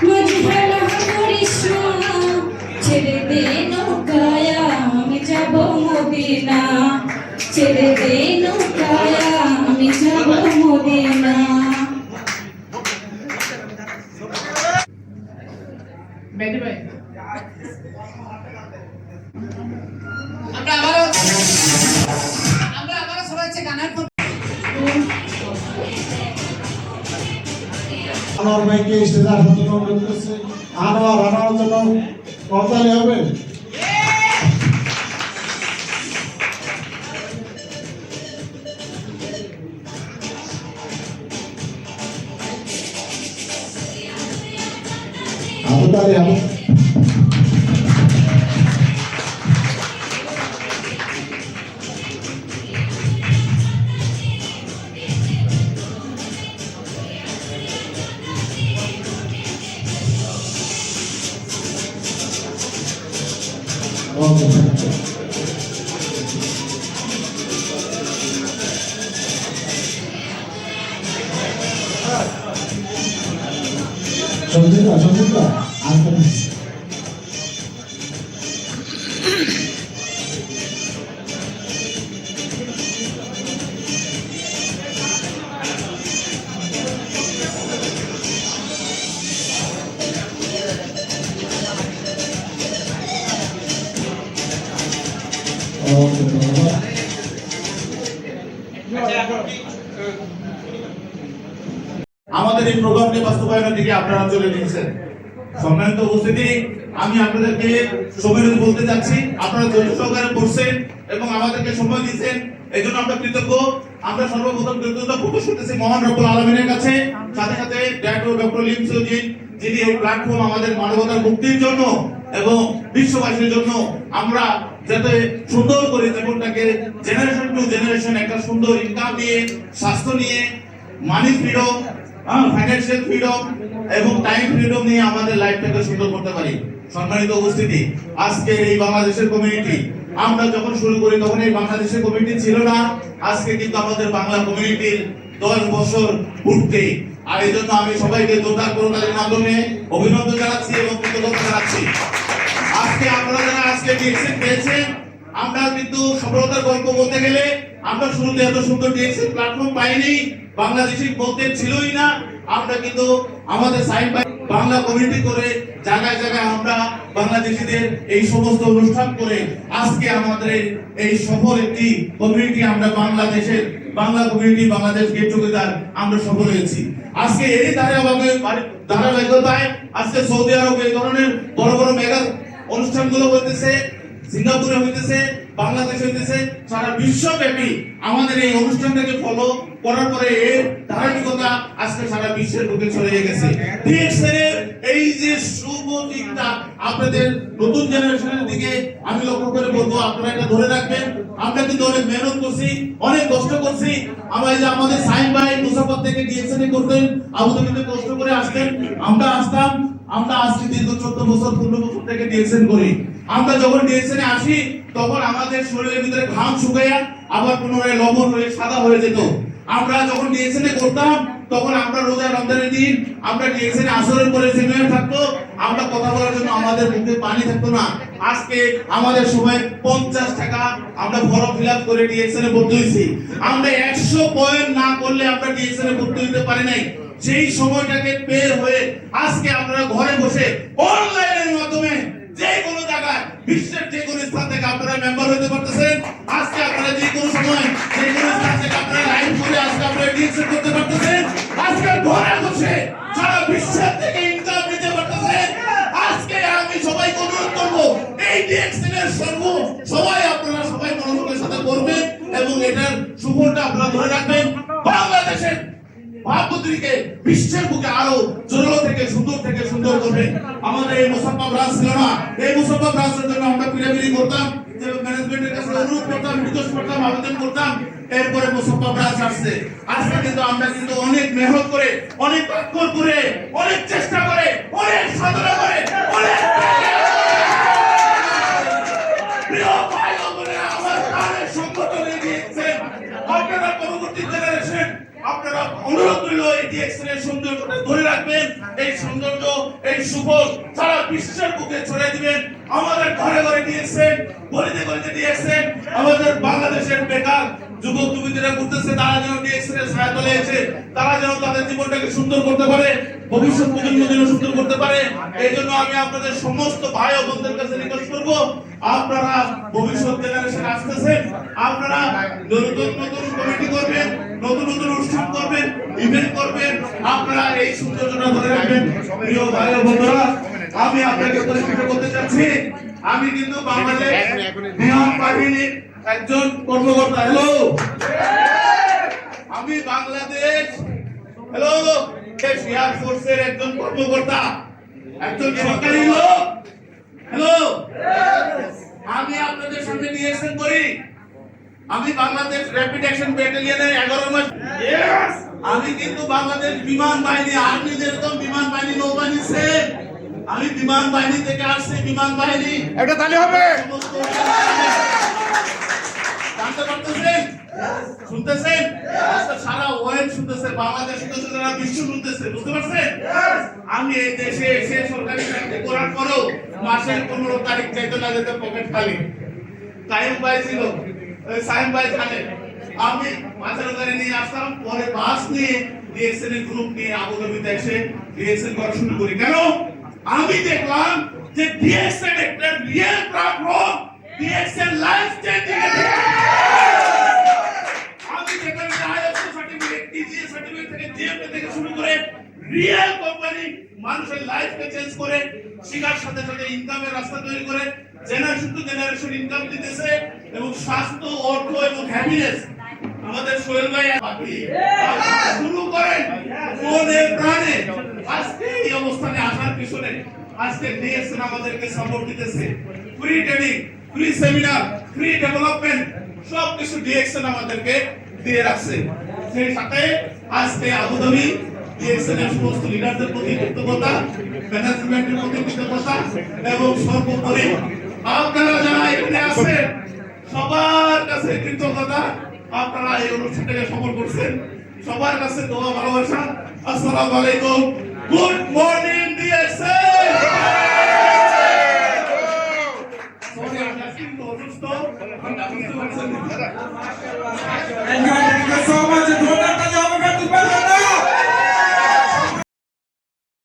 মজহেলা করিস না, ছেড়ে দে নৌকায় আমি যাব মদিনা, ছেড়ে দে নৌকায় আমি যাব মদিনা। बैठे भाई আমরা আবারো সবাই হচ্ছে গানের আনোয়ার ভাইকে স্টেজে আসার জন্য অনুরোধ করছে। আনোয়ার জন্য করতালি হবে। হাততালি হবে। সঞ্জিতা আজকে আমাদের এই প্রোগ্রামটি বাস্তবায়নের দিকে আপনারা চলে গিয়েছেন। সম্মানিত উপস্থিতি, আমি আপনাদেরকে সময় বলতে চাচ্ছি, আপনারা ধৈর্য সহকারে পড়ছেন এবং আমাদেরকে সময় দিয়েছেন, এই জন্য আমরা কৃতজ্ঞ। আমরা সর্বপ্রথম কৃতজ্ঞতা প্রকাশ করতেছি মহান রব্বুল আলামিনের কাছে, সাথে সাথে ডক্টর লিমসুদ্দিন, যিনি এই প্ল্যাটফর্ম আমাদের মানবতার মুক্তির জন্য এবং বিশ্ববাসীর জন্য আমরা যাতে সুন্দর করে জীবনটাকে জেনারেশন টু জেনারেশন একটা সুন্দর ইনকাম নিয়ে, স্বাস্থ্য নিয়ে, মানি ফ্রিডম, ফাইন্যান্সিয়াল ফ্রিডম এবং টাইম ফ্রিডম নিয়ে আমাদের লাইফটাকে সুন্দর করতে পারি। সম্মানিত উপস্থিতি, আজকে এই বাংলাদেশের কমিউনিটি আমরা যখন শুরু করি তখন এই বাংলাদেশের কমিউনিটি ছিল না। আজকে কিন্তু আমাদের বাংলা কমিউনিটির 10 বছর পূর্তি, আর এই জন্য আমি সবাইকে জোরদার করতালির মাধ্যমে অভিনন্দন জানাচ্ছি এবং কৃতজ্ঞতা জানাচ্ছি। আজকে আপনারা যারা আজকে ডিএক্সএন পেয়েছেন, আমরা কিন্তু সফলতার গল্প বলতে গেলে আমরা শুরুতে এত সুন্দর ডিএক্সএন প্ল্যাটফর্ম পাইনি, বাংলাদেশি বলতে ছিলই না। আমরা কিন্তু আমাদের সাইড বাই বাংলা কমিউনিটি করে জায়গায় জায়গায় আমরা বাংলাদেশিদের এই সমস্ত অনুষ্ঠান করে আজকে আমাদের এই সফল একটি কমিউনিটি, আমরা বাংলাদেশের Bangla community Bangladesh get together আমরা সফল হয়েছি। আজকে এই ধারাবাহিকতায় আজকে সৌদি আরব এই ধরনের বড় বড় মেগা অনুষ্ঠানগুলো হইতেছে, সিঙ্গাপুরে হইতেছে, বাংলাদেশে হইতেছে, সারা বিশ্বব্যাপী আমাদের এই অনুষ্ঠানটাকে ফলো করার পরে এর ধারাবাহিকতা আজকে সারা বিশ্বের বুকে ছড়িয়ে গেছে। ডিএক্সএন এই যে শুভ দিকটা আপনাদের নতুন জেনারেশনের দিকে আমি লক্ষ্য করে বলবো, আপনারা এটা ধরে রাখবেন। আমরা কিন্তু অনেক মেহনত করছি, অনেক কষ্ট করছি। আমরা এই যে আমাদের সাইন ভাই মুসাফর থেকে ডিএক্সএন করতেন, আবুধাবিতে কষ্ট করে আসতেন, আমরা আসতাম। আমরা আজকে দীর্ঘ 14 বছর 15 বছর থেকে ডিএক্সএন করি। আমরা যখন ডিএক্সএন আসি তখন আমাদের শরীরের ভিতরে ঘাম শুকাইয়া আবার পুনরায় লবণ হয়ে সাদা হয়ে যেত। আমরা যখন ডিএক্সএন করতাম তখন আমরা রোজা রমজানের দিন আমরা ডিএক্সএন আসরের পরে সেমিনার থাকতো, আমরা কথা বলার জন্য আমাদের মুখে পানি থাকতো না। আজকে আমাদের সময় 50 টাকা আমরা ফর্ম ফিল আপ করে ডিএক্সএন এ ভর্তি হয়েছি। আমরা 100 পয়েন্ট না করলে আমরা ডিএক্সএন এ ভর্তি হতে পারি নাই। সেই সময়টাকে পের হয়ে আজকে আপনারা ঘরে বসে অনলাইনের মাধ্যমে যে কোনো জায়গায় বিশ্বের যে কোনো স্থান থেকে আপনারা মেম্বার হতে পারতেছেন। আজকে আপনারা যে কোনো সময় যে কোনো স্থান থেকে আপনারা লাইভ করে আজকে আপনারা ডিএক্সএন করতে পারতেছেন। আজকে ঘরে বসে সারা বিশ্বের থেকে ইনকাম নিতে পারতেছেন। আজকে আমি সবাইকে অনুরোধ করব, এই ডিএক্সএন এর সবাই আপনারা সবাই মনোযোগের সাথে করবেন এবং এটার সুফলটা আপনারা ধরে রাখবেন। বাংলাদেশের ভাবমূর্তিকে বিশ্বের বুকে আরো জোরালো থেকে সুন্দর করবে। আমাদের এই মুসাফা ব্রাঞ্চ ছিল না, এই মুসাফা ব্রাঞ্চের জন্য আমরা পিরামিড করতাম, যে ম্যানেজমেন্টের কাছে অনুরোধ করতাম, রিকোয়েস্ট করতাম, আবেদন করতাম, এরপরে মুসাফা ব্রাঞ্চ আসছে। আজকে কিন্তু আমরা কিন্তু অনেক মেহনত করে, অনেক তৎপর করে, অনেক চেষ্টা করে, অনেক সাধনা করে, অনেক প্রিয় ভাই বোনেরা আমার প্রাণের সংগঠনে দিয়েছেন। আপনারা পরবর্তী জেনারেশন আপনারা অনুরোধ রইল এই ডিএক্সএন এর সৌন্দর্যটা ধরে রাখবেন। এই সৌন্দর্য এই সুফল সারা বিশ্বের বুকে ছড়িয়ে দিবেন। আমাদের ঘরে ঘরে দিয়েছেন, গলিতে গলিতে দিয়েছেন। আমাদের বাংলাদেশের বেকার যুবক যুবতীরা ঘুরতেছে, তারা যেন ডিএক্সের ছায়াতলে এসে তারা যেন তাদের জীবনটাকে সুন্দর করতে পারে, ভবিষ্যৎ প্রজন্ম যেন সুন্দর করতে পারে। এই জন্য আমি আপনাদের সমস্ত ভাই ও বোনদের কাছে রিকোয়েস্ট করবো, আপনারা ভবিষ্যৎ জেনারেশন আসতেছেন, আপনারা নতুন নতুন কমিটি করবেন, নতুন নতুন অনুষ্ঠান করবেন, ইভেন্ট করবেন, আপনারা এই সৌন্দর্যটা ধরে রাখবেন। প্রিয় ভাই ও বোনেরা, আমি আপনাকে পরিষ্কার করতে চাচ্ছি, আমি কিন্তু বাংলাদেশ বিমান বাহিনীর একজন কর্মকর্তা। হ্যালো, আমি বাংলাদেশ এয়ার ফোর্সের একজন কর্মকর্তা, একজন সরকারি লোক। হ্যালো, আমি আপনাদের সামনে ডিএক্সএন করি। আমি বাংলাদেশ র্যাপিড অ্যাকশন ব্যাটালিয়নের 11 মাস। আমি কিন্তু বাংলাদেশ বিমান বাহিনী, আর্মি যেরকম বিমান বাহিনী নৌবাহিনী সেম, আমি বিমান বাহিনী থেকে আসছি। বিমান বাহিনী একটা তালি হবে। জানতে পারতেছেন, শুনতেছেন, সারা ওয়ার্ল্ড শুনতেছে, বাংলাদেশ শুনতেছে, সারা বিশ্ব শুনতেছে, বুঝতে পারছেন? আমি এই দেশে এসে সরকারি চাকরি করার পরেও মাসের 15 তারিখ চাইতে না যেতে পকেট খালি। টাইম ভাই ছিল, সাইম ভাই জানে, আমি মাছের গাড়ি নিয়ে আসতাম, পরে বাস নিয়ে ডিএক্সএন এর গ্রুপ নিয়ে আবুধাবিতে এসে ডিএক্সএন করা শুরু করি। কেন? আমি দেখলাম যে ডিএক্সএন একটা real platform, DXN life changing. আমি দেখলাম যে আইএসও সার্টিফিকেট, টিজিএ সার্টিফিকেট থেকে জিএমপি থেকে শুরু করে রিয়েল কোম্পানি মানুষের লাইফকে চেঞ্জ করে, শিক্ষার সাথে সাথে ইনকামের রাস্তা তৈরি করে জেনারেশন টু জেনারেশন ইনকাম দিতেছে, এবং স্বাস্থ্য, অর্থ এবং হ্যাপিনেস আমাদের সোহেল ভাই শুরু করেন মনে প্রাণে। আজকে এই অবস্থানে আসার পিছনে আজকে ডিএক্সএন আমাদেরকে সাপোর্ট দিতেছে। Free training, free seminar, free development সবকিছু ডিএক্সএন আমাদেরকে দিয়ে রাখছে। সেই সাথে আজকে আবুধাবি ডিএক্সএন এর সমস্ত লিডারদের প্রতি কৃতজ্ঞতা, ম্যানেজমেন্টের প্রতি কৃতজ্ঞতা, এবং সর্বোপরি আপনারা যারা এখানে আছেন সবার কাছে কৃতজ্ঞতা। আপনারা এই অনুষ্ঠানটাকে সফল করছেন, সবার কাছে দোয়া ভালোবাসা। আসসালামু আলাইকুম, গুড মর্নিং ডিএক্সএন। সরি, আমি কিন্তু অসুস্থ, বুঝতে পারছেন।